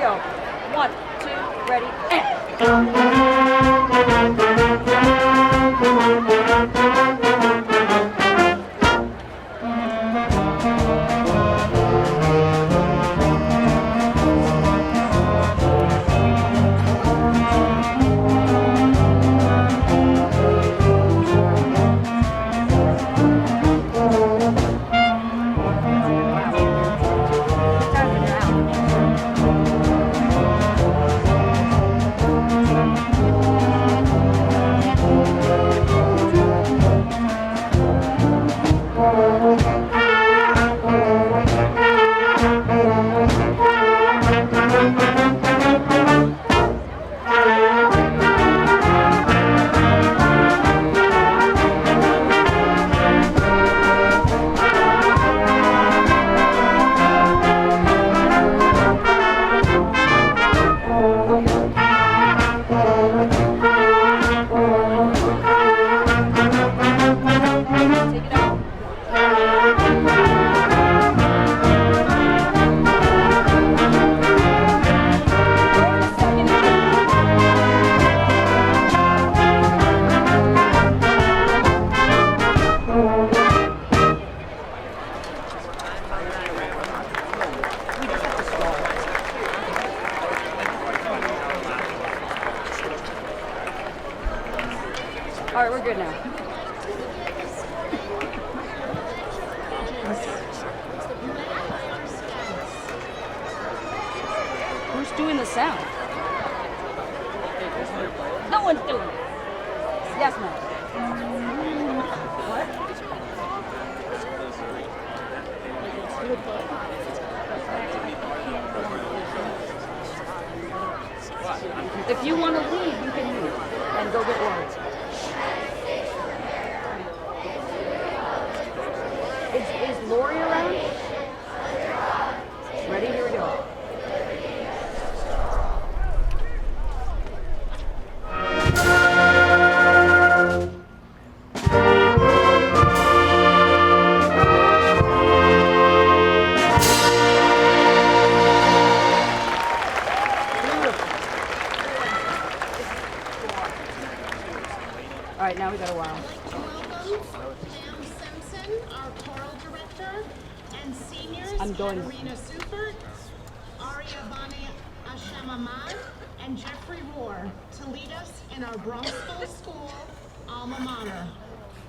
go. 1, 2, ready, and. All right, we're good now. Who's doing the sound? No one's doing it. Yes, ma'am. What? If you want to leave, you can leave and go get water. Is Lori around? Ready? Here we go. All right, now we got a while. Our choral director, and seniors I'm going. Katarina Supert, Aria Bani Ashamamad, and Jeffrey Rohr to lead us in our Bronxville School alma mater,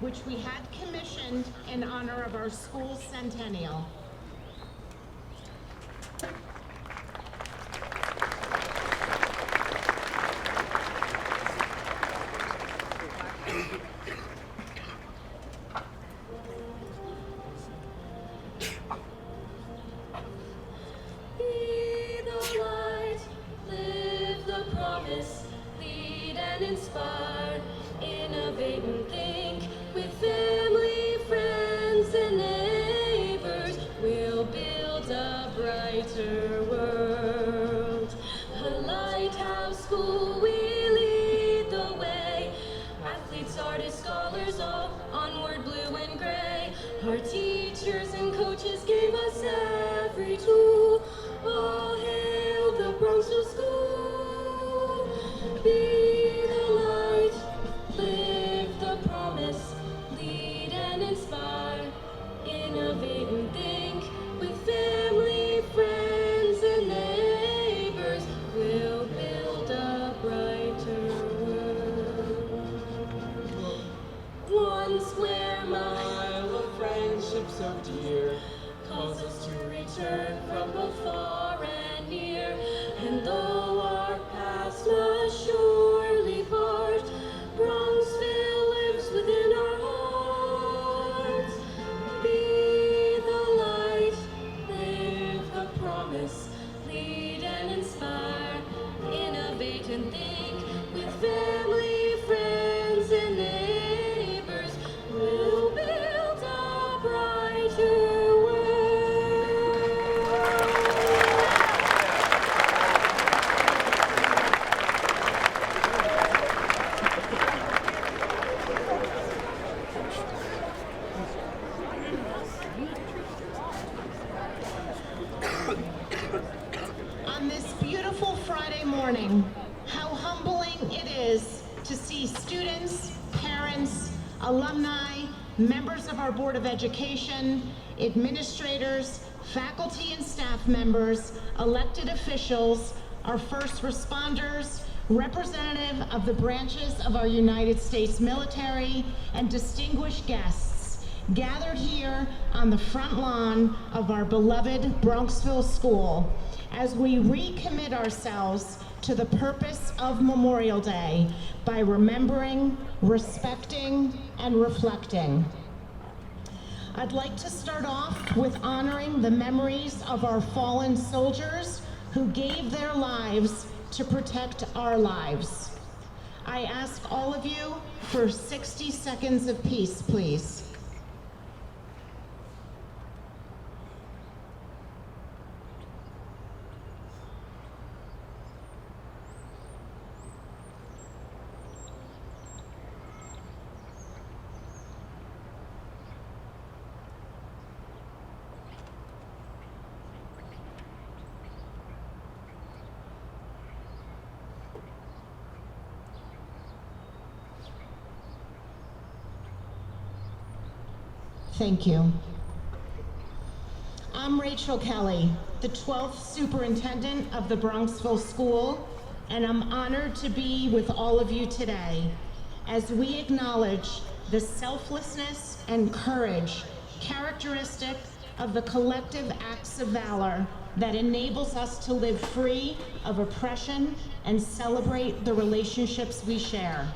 which we had commissioned in honor of our school centennial. Inspire, innovate and think with family, friends and neighbors. We'll build a brighter world. A lighthouse school, we lead the way. Athletes, artists, scholars, all onward blue and gray. Our teachers and coaches gave us every tool. All hail the Bronxville School. Be live the promise, lead and inspire, innovate and think with family, friends and neighbors. We'll build a brighter world. 1 square mile of friendship so dear calls us to return from both far and near. And though our paths must surely part, Bronxville lives within our hearts. Be the light, live the promise, lead and inspire, innovate and think with family, friends and neighbors. We'll build a brighter On this beautiful Friday morning, how humbling it is to see students, parents, alumni, members of our Board of Education, administrators, faculty and staff members, elected officials, our first responders, representative of the branches of our United States military, and distinguished guests gathered here on the front lawn of our beloved Bronxville School as we recommit ourselves to the purpose of Memorial Day by remembering, respecting, and reflecting. I'd like to start off with honoring the memories of our fallen soldiers who gave their lives to protect our lives. I ask all of you for 60 seconds of peace, please. Thank you. I'm Rachel Kelly, the 12th superintendent of the Bronxville School, and I'm honored to be with all of you today as we acknowledge the selflessness and courage characteristic of the collective acts of valor that enables us to live free of oppression and celebrate the relationships we share.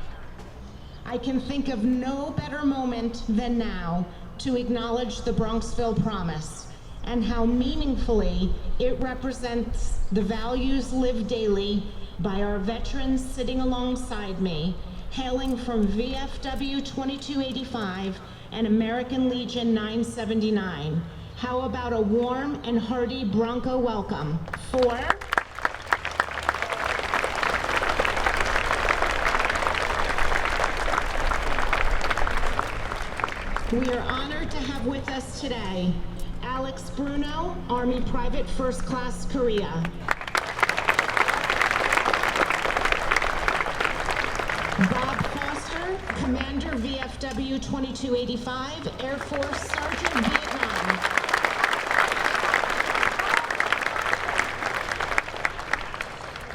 I can think of no better moment than now to acknowledge the Bronxville Promise and how meaningfully it represents the values lived daily by our veterans sitting alongside me, hailing from VFW 2285 and American Legion 979. How about a warm and hearty Bronco welcome for we are honored to have with us today Alex Bruno, Army Private First Class Korea. Bob Foster, Commander VFW 2285, Air Force Sergeant Vietnam.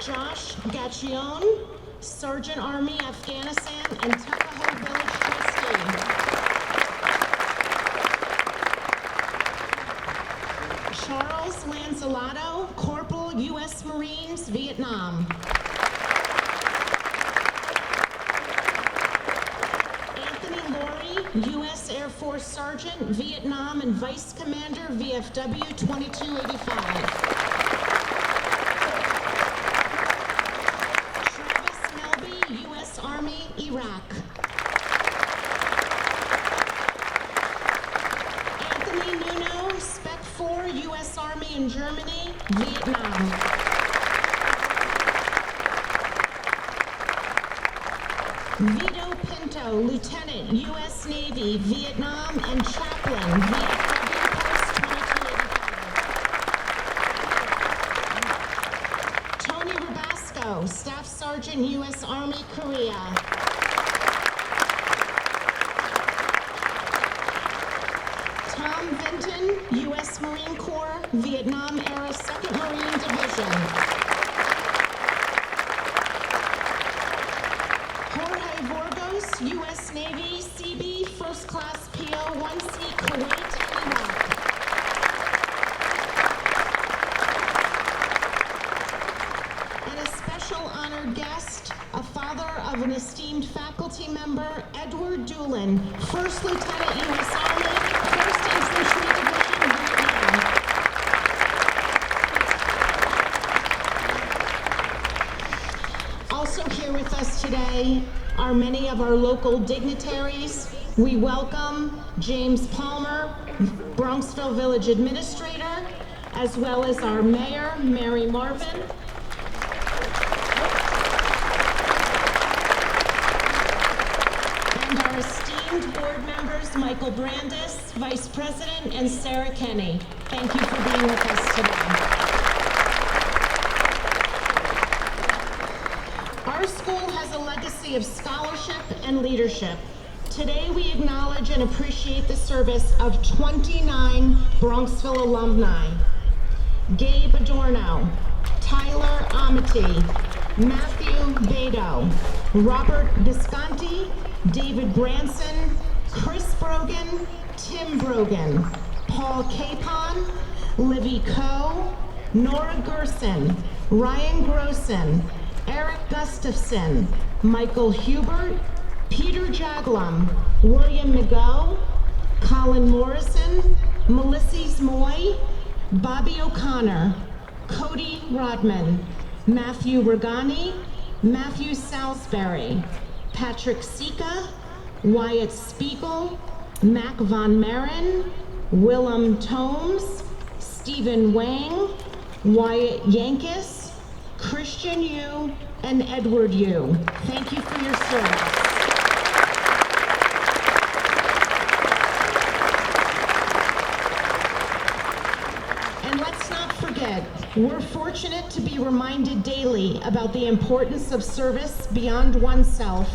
Josh Gacchione, Sergeant Army Afghanistan and Tuckahoe Village Trustee. Charles Lanzalato, Corporal, U.S. Marines, Vietnam. Anthony Laurie, U.S. Air Force Sergeant, Vietnam and Vice Commander, VFW 2285. Travis Melby, U.S. Army, Iraq. Anthony Nuno, Spec 4, U.S. Army in Germany, Vietnam. Vito Pinto, Lieutenant, U.S. Navy, Vietnam and Chaplain, VFW Post 2285. Tony Rabasco, Staff Sergeant, U.S. Army, Korea. Tom Vinton, U.S. Marine Corps, Vietnam Era 2nd Marine Division. Jorge Vorgos, U.S. Navy, CB, First Class PO, 1C, Kuwait, Iraq. And a special honored guest, a father of an esteemed faculty member, Edward Doolin, First Lieutenant, U.S. Army, 1st Infantry Division, Vietnam. Also here with us today are many of our local dignitaries. We welcome James Palmer, Bronxville Village Administrator, as well as our Mayor, Mary Marvin. And our esteemed board members, Michael Brandis, Vice President, and Sarah Kenny. Thank you for being with us today. legacy of scholarship and leadership. Today we acknowledge and appreciate the service of 29 Bronxville alumni. Gabe Adorno, Tyler Amity, Matthew Beto, Robert Visconti, David Branson, Chris Brogan, Tim Brogan, Paul Capon, Livy Coe, Nora Gerson, Ryan Grossen, Eric Gustafson, Michael Hubert, Peter Jaglum, William McGough, Colin Morrison, Melisses Moy, Bobby O'Connor, Cody Rodman, Matthew Regani, Matthew Salisbury, Patrick Sika, Wyatt Spiegel, Mac Von Marin, Willem Tomes, Stephen Wang, Wyatt Yankis, Christian Yu, and Edward Yu. Thank you for your service. And let's not forget, we're fortunate to be reminded daily about the importance of service beyond oneself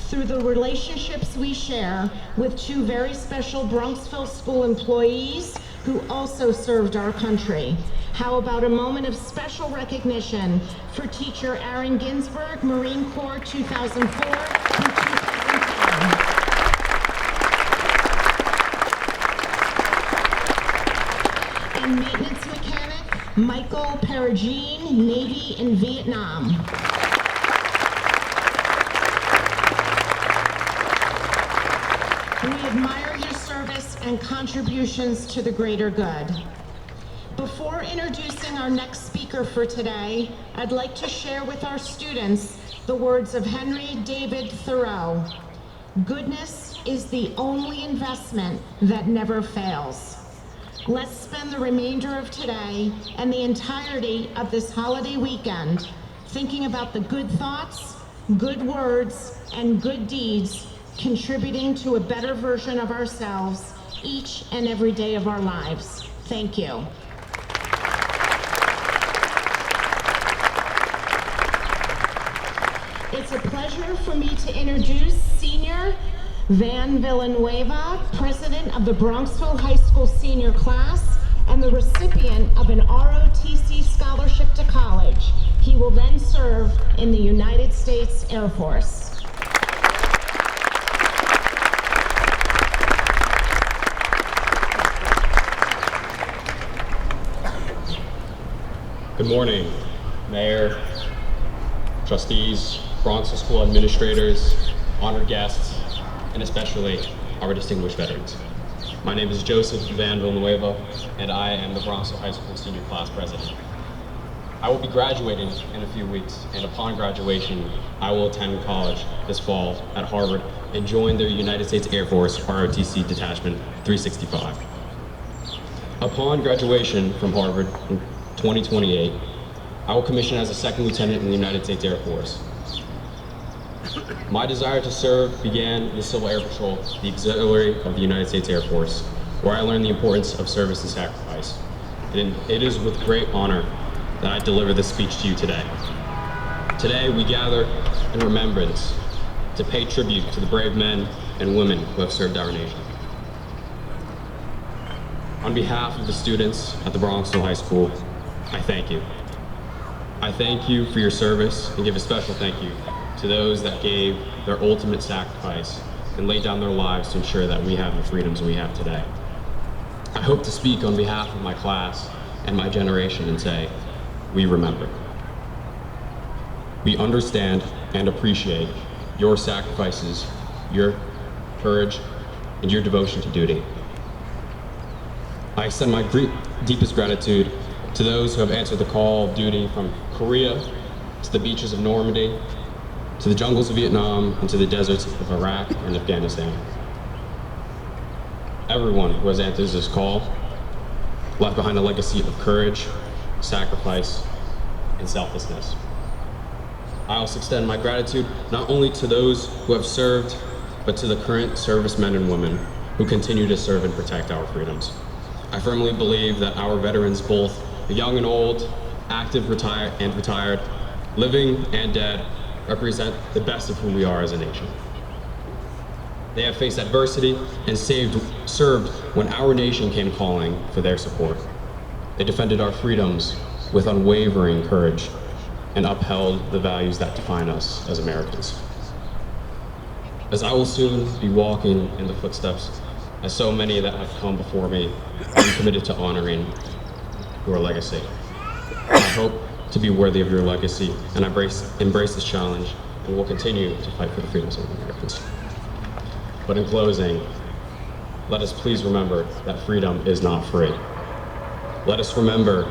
through the relationships we share with two very special Bronxville School employees who also served our country. How about a moment of special recognition for teacher Aaron Ginsberg, Marine Corps 2004 through 2010. And maintenance mechanic Michael Perugine, Navy in Vietnam. We admire your service and contributions to the greater good. Before introducing our next speaker for today, I'd like to share with our students the words of Henry David Thoreau. Goodness is the only investment that never fails. Let's spend the remainder of today and the entirety of this holiday weekend thinking about the good thoughts, good words, and good deeds contributing to a better version of ourselves each and every day of our lives. Thank you. It's a pleasure for me to introduce Senior Van Villanueva, President of the Bronxville High School Senior Class and the recipient of an ROTC scholarship to college. He will then serve in the United States Air Force. Good morning, Mayor, trustees, Bronxville School administrators, honored guests, and especially our distinguished veterans. My name is Joseph Van Villanueva, and I am the Bronxville High School Senior Class President. I will be graduating in a few weeks, and upon graduation, I will attend college this fall at Harvard and join the United States Air Force ROTC Detachment 365. Upon graduation from Harvard in 2028, I will commission as a second lieutenant in the United States Air Force. My desire to serve began in the Civil Air Patrol, the auxiliary of the United States Air Force, where I learned the importance of service and sacrifice. And it is with great honor that I deliver this speech to you today. Today, we gather in remembrance to pay tribute to the brave men and women who have served our nation. On behalf of the students at the Bronxville High School, I thank you. I thank you for your service and give a special thank you to those that gave their ultimate sacrifice and laid down their lives to ensure that we have the freedoms we have today. I hope to speak on behalf of my class and my generation and say, we remember. We understand and appreciate your sacrifices, your courage, and your devotion to duty. I extend my deepest gratitude to those who have answered the call of duty from Korea to the beaches of Normandy, to the jungles of Vietnam, and to the deserts of Iraq and Afghanistan. Everyone who has answered this call left behind a legacy of courage, sacrifice, and selflessness. I also extend my gratitude not only to those who have served, but to the current servicemen and women who continue to serve and protect our freedoms. I firmly believe that our veterans, both the young and old, active and retired, living and dead, represent the best of who we are as a nation. They have faced adversity and served when our nation came calling for their support. They defended our freedoms with unwavering courage and upheld the values that define us as Americans. As I will soon be walking in the footsteps, as so many that have come before me, I'm committed to honoring your legacy. I hope to be worthy of your legacy and embrace this challenge, and will continue to fight for the freedoms of Americans. But in closing, let us please remember that freedom is not free. Let us remember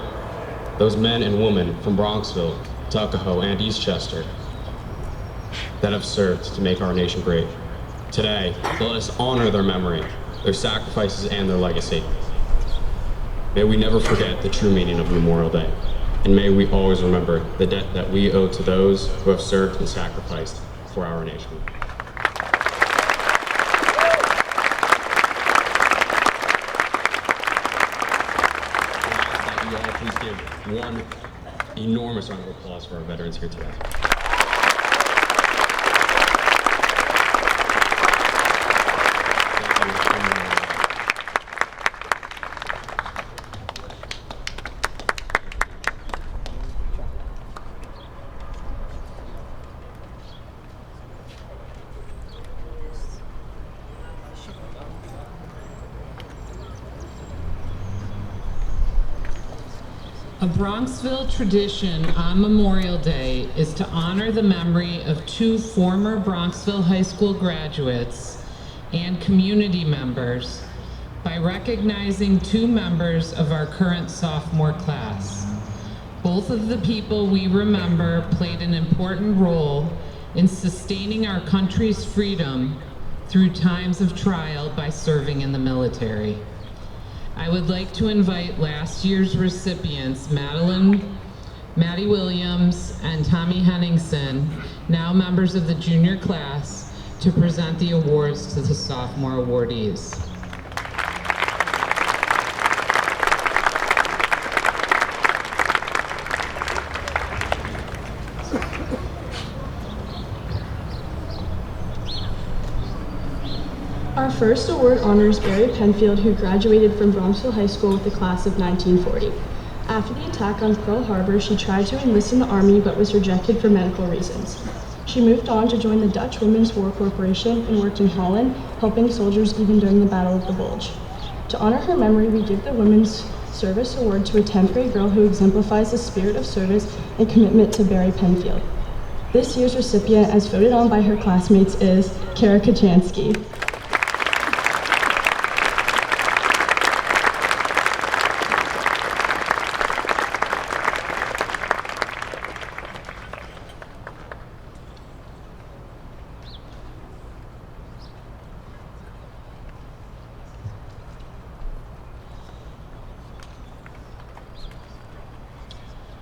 those men and women from Bronxville, Tuckahoe, and Eastchester that have served to make our nation great. Today, let us honor their memory, their sacrifices, and their legacy. May we never forget the true meaning of Memorial Day, and may we always remember the debt that we owe to those who have served and sacrificed for our nation. Please give one enormous round of applause for our veterans here today. A Bronxville tradition on Memorial Day is to honor the memory of two former Bronxville High School graduates and community members by recognizing two members of our current sophomore class. Both of the people we remember played an important role in sustaining our country's freedom through times of trial by serving in the military. I would like to invite last year's recipients, Maddie Williams and Tommy Henningsen, now members of the junior class, to present the awards to the sophomore awardees. Our first award honors Barry Penfield, who graduated from Bronxville High School with the class of 1940. After the attack on Pearl Harbor, she tried to enlist in the Army but was rejected for medical reasons. She moved on to join the Dutch Women's War Corporation and worked in Holland, helping soldiers even during the Battle of the Bulge. To honor her memory, we give the Women's Service Award to a 10th grade girl who exemplifies the spirit of service and commitment to Barry Penfield. This year's recipient, as voted on by her classmates, is Kara Kachansky.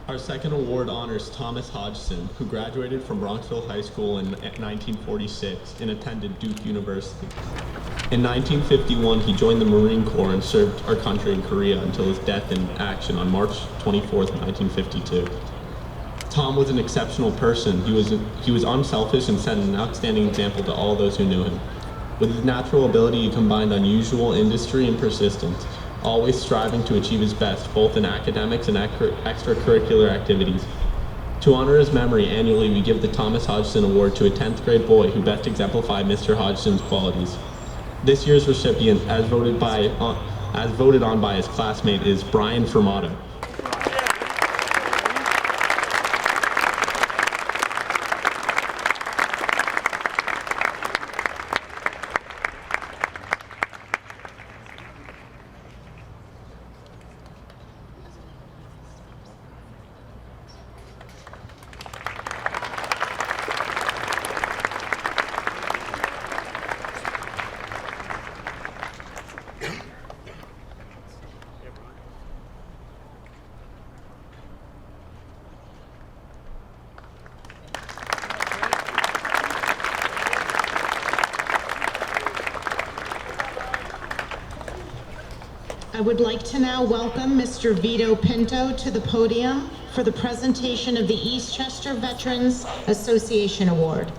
Our second award honors Thomas Hodgson, who graduated from Bronxville High School in 1946 and attended Duke University. In 1951, he joined the Marine Corps and served our country in Korea until his death in action on March 24, 1952. Tom was an exceptional person. He was unselfish and set an outstanding example to all those who knew him. With his natural ability, he combined unusual industry and persistence, always striving to achieve his best, both in academics and extracurricular activities. To honor his memory, annually we give the Thomas Hodgson Award to a 10th grade boy who best exemplified Mr. Hodgson's qualities. This year's recipient, as voted on by his classmate, is Brian Fermato. I would like to now welcome Mr. Vito Pinto to the podium for the presentation of the Eastchester Veterans Association Award.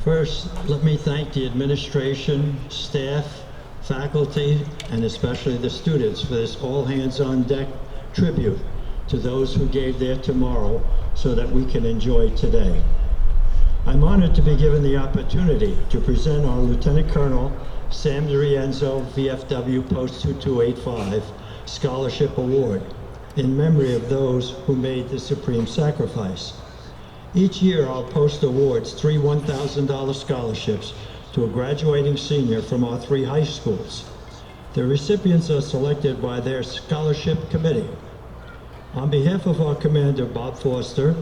First, let me thank the administration, staff, faculty, and especially the students for this all-hands-on-deck tribute to those who gave their tomorrow so that we can enjoy today. I'm honored to be given the opportunity to present our Lieutenant Colonel Sam Rienzo VFW Post 2285 Scholarship Award in memory of those who made the supreme sacrifice. Each year, I'll post awards 3 $1,000 scholarships to a graduating senior from our 3 high schools. The recipients are selected by their scholarship committee. On behalf of our commander, Bob Foster,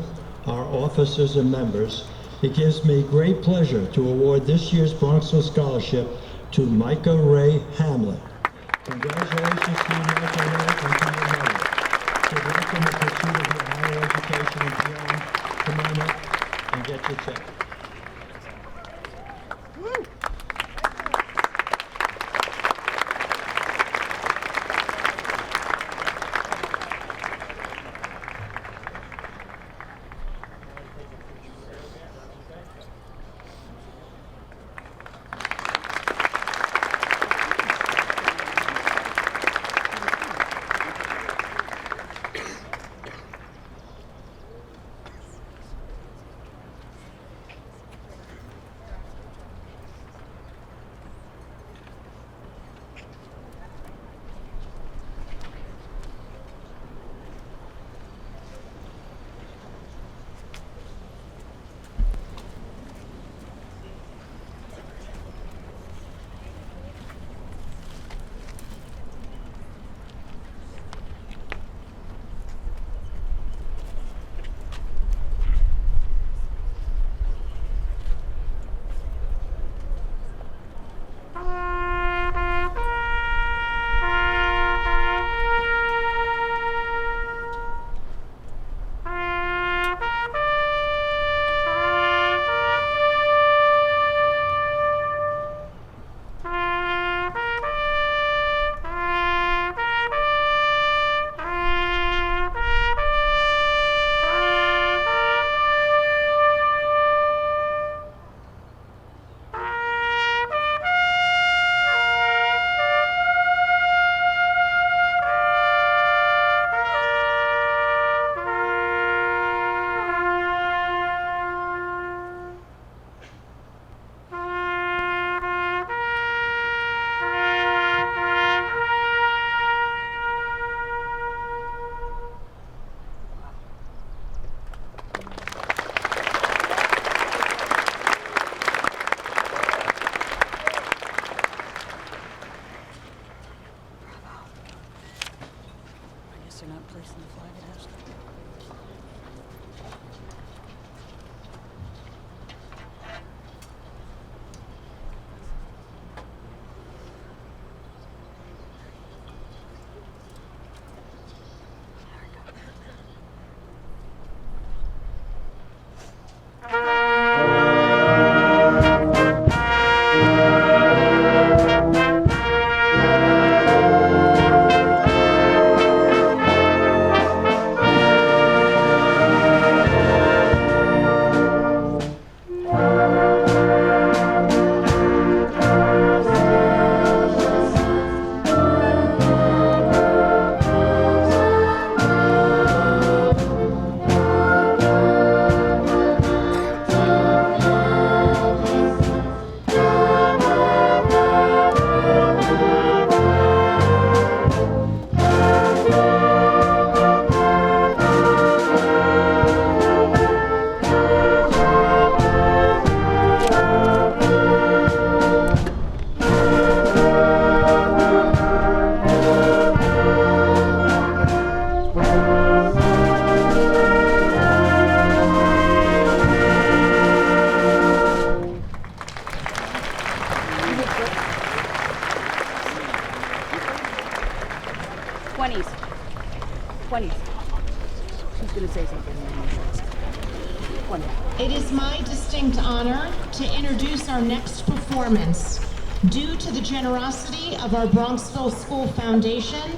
our officers and members, it gives me great pleasure to award this year's Bronxville Scholarship to Micah Ray Hamlet. Congratulations to you, Micah Ray, and to your mother. Good luck in the pursuit of your higher education and beyond. Come on up and get your check. They're not placing the flag at Ashland. 20. It is my distinct honor to introduce our next performance. Due to the generosity of our Bronxville School Foundation,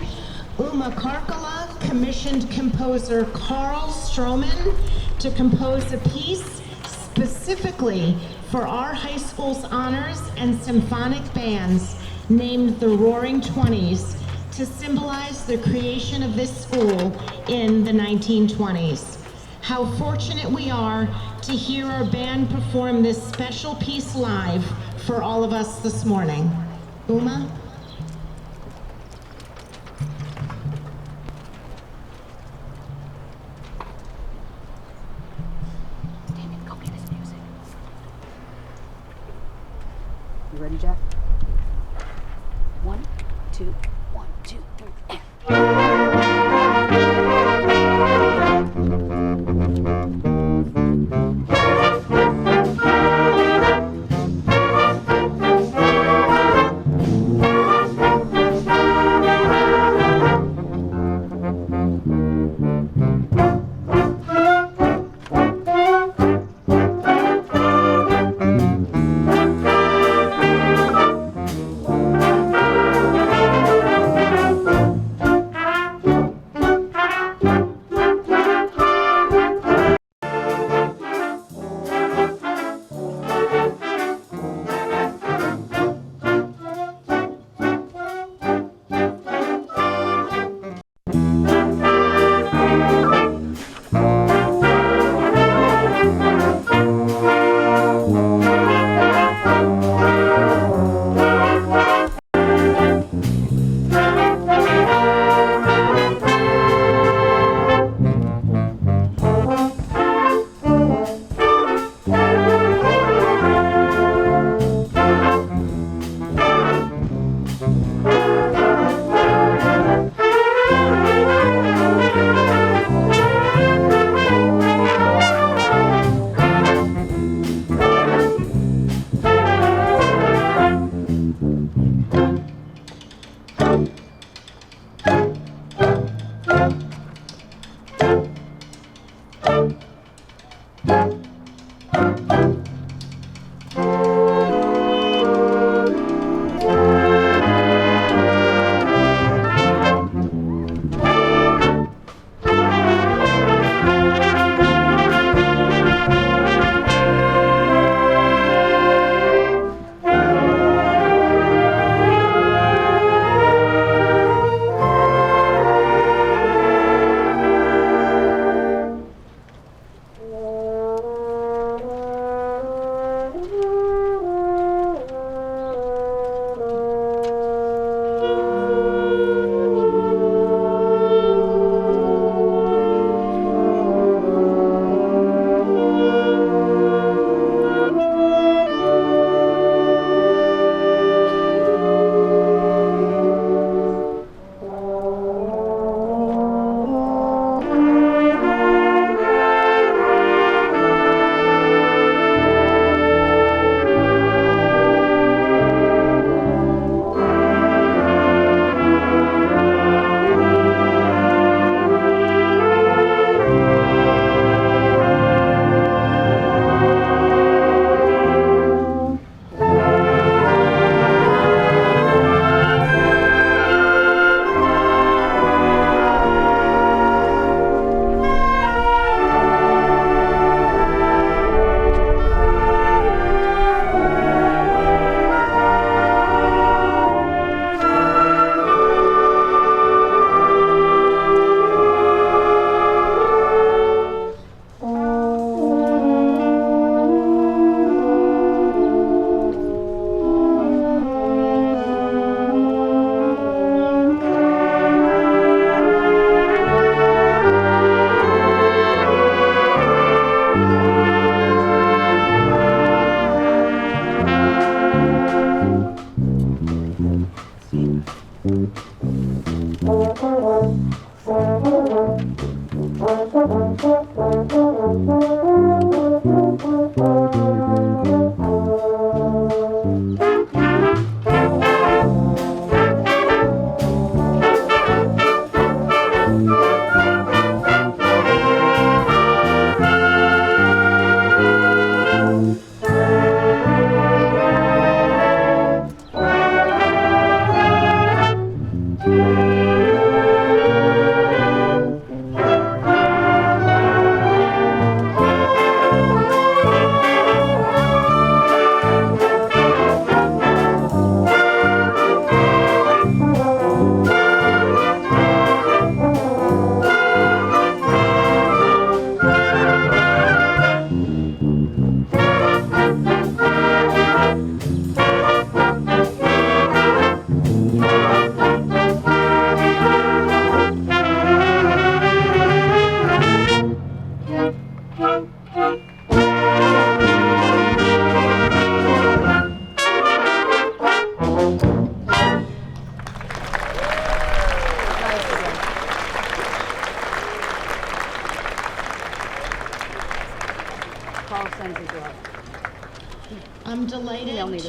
Uma Karkala commissioned composer Carl Stroman to compose a piece specifically for our high school's honors and symphonic bands named the Roaring Twenties to symbolize the creation of this school in the 1920s. How fortunate we are to hear our band perform this special piece live for all of us this morning. Uma? David, go get his music. You ready, Jack? 1, 2, 1, 2, 3, and.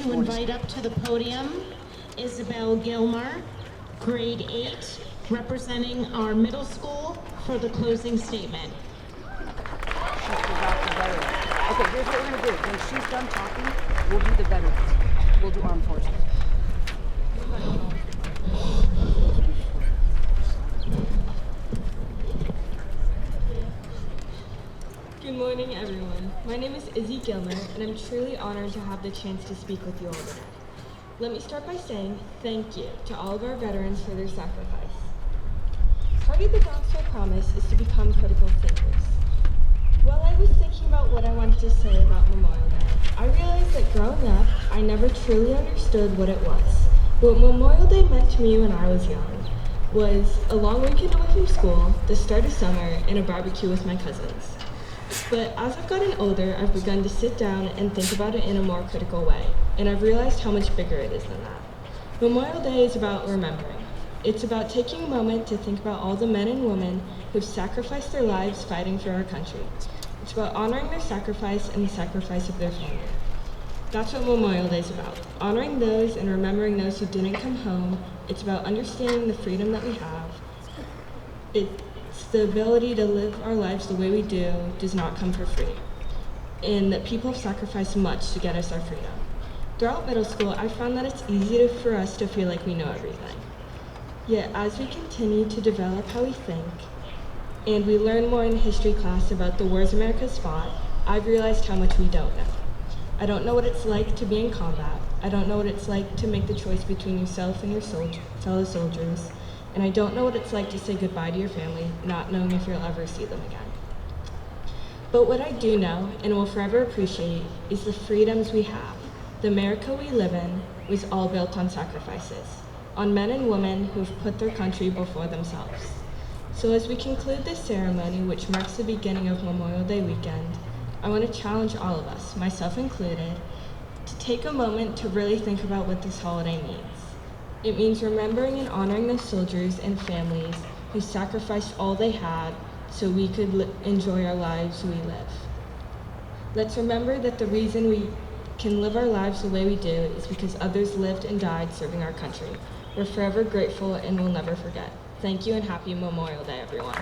to invite up to the podium Isabel Gilmer, grade 8, representing our middle school for the closing statement. Okay, here's what we're gonna do. When she's done talking, we'll do the veterans. We'll do armed forces. Good morning, everyone. My name is Izzy Gilmer, and I'm truly honored to have the chance to speak with you all today. Let me start by saying thank you to all of our veterans for their sacrifice. Part of the Bronxville promise is to become critical thinkers. While I was thinking about what I wanted to say about Memorial Day, I realized that growing up, I never truly understood what it was. What Memorial Day meant to me when I was young was a long weekend away from school, the start of summer, and a barbecue with my cousins. But as I've gotten older, I've begun to sit down and think about it in a more critical way, and I've realized how much bigger it is than that. Memorial Day is about remembering. It's about taking a moment to think about all the men and women who've sacrificed their lives fighting for our country. It's about honoring their sacrifice and the sacrifice of their family. That's what Memorial Day is about, honoring those and remembering those who didn't come home. It's about understanding the freedom that we have. It's the ability to live our lives the way we do does not come for free, and that people have sacrificed much to get us our freedom. Throughout middle school, I found that it's easy for us to feel like we know everything. Yet as we continue to develop how we think, and we learn more in history class about the wars America's fought, I've realized how much we don't know. I don't know what it's like to be in combat. I don't know what it's like to make the choice between yourself and your fellow soldiers. And I don't know what it's like to say goodbye to your family, not knowing if you'll ever see them again. But what I do know, and will forever appreciate, is the freedoms we have. The America we live in was all built on sacrifices, on men and women who've put their country before themselves. So as we conclude this ceremony, which marks the beginning of Memorial Day weekend, I want to challenge all of us, myself included, to take a moment to really think about what this holiday means. It means remembering and honoring those soldiers and families who sacrificed all they had so we could enjoy our lives we live. Let's remember that the reason we can live our lives the way we do is because others lived and died serving our country. We're forever grateful and we'll never forget. Thank you and happy Memorial Day, everyone.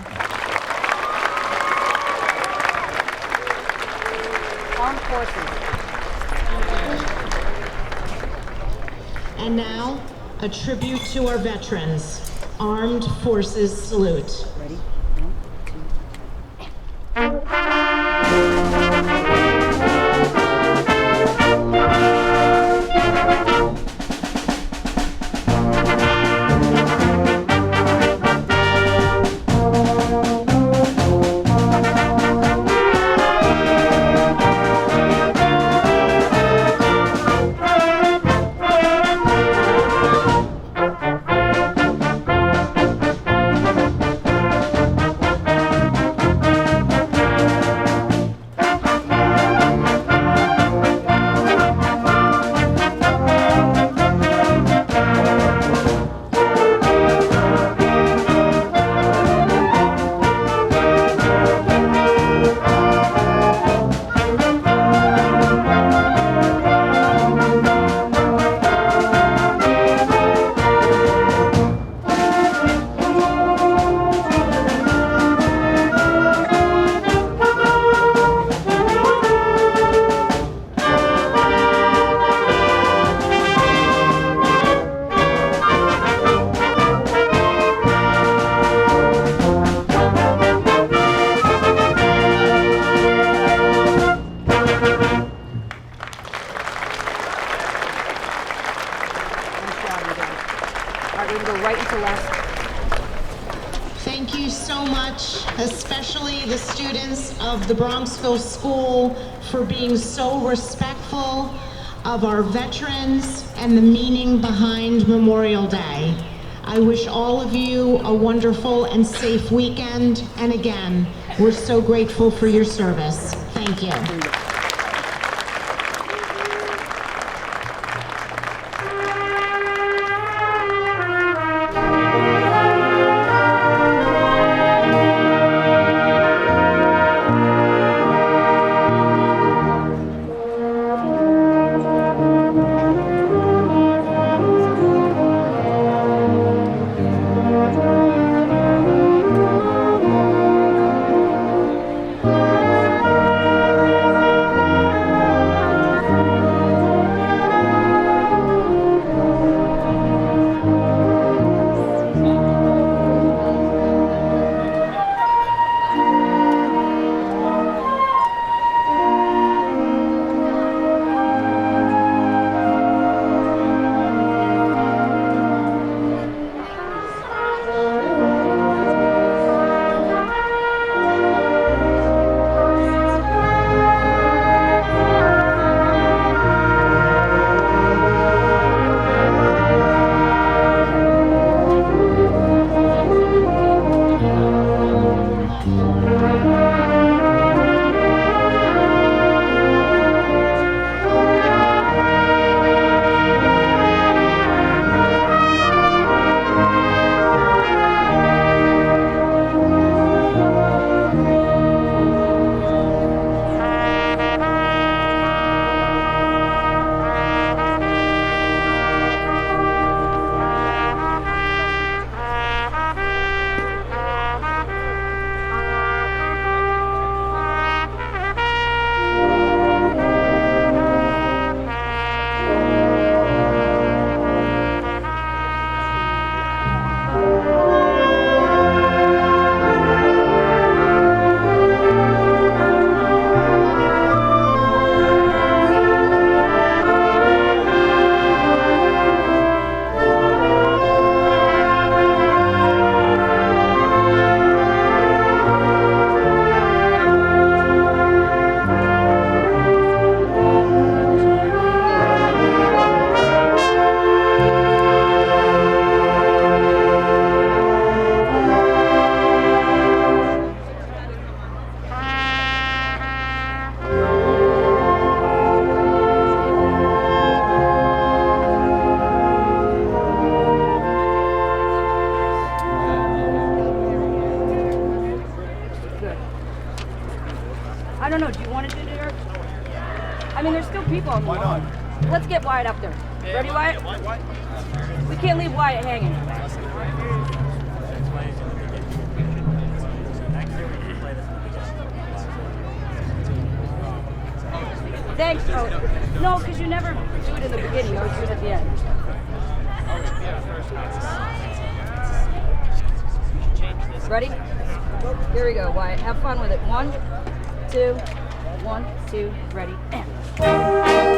Armed forces. And now, a tribute to our veterans. Armed Forces Salute. Ready? Thank you so much, especially the students of the Bronxville School, for being so respectful of our veterans and the meaning behind Memorial Day. I wish all of you a wonderful and safe weekend, and again, we're so grateful for your service. Thank you. anymore. Let's get Wyatt up there. Ready, Wyatt? We can't leave Wyatt hanging. Thanks. Oh, no, because you never do it in the beginning. You always do it at the end. Ready? Here we go, Wyatt. Have fun with it. 1, 2, 1, 2, ready, and.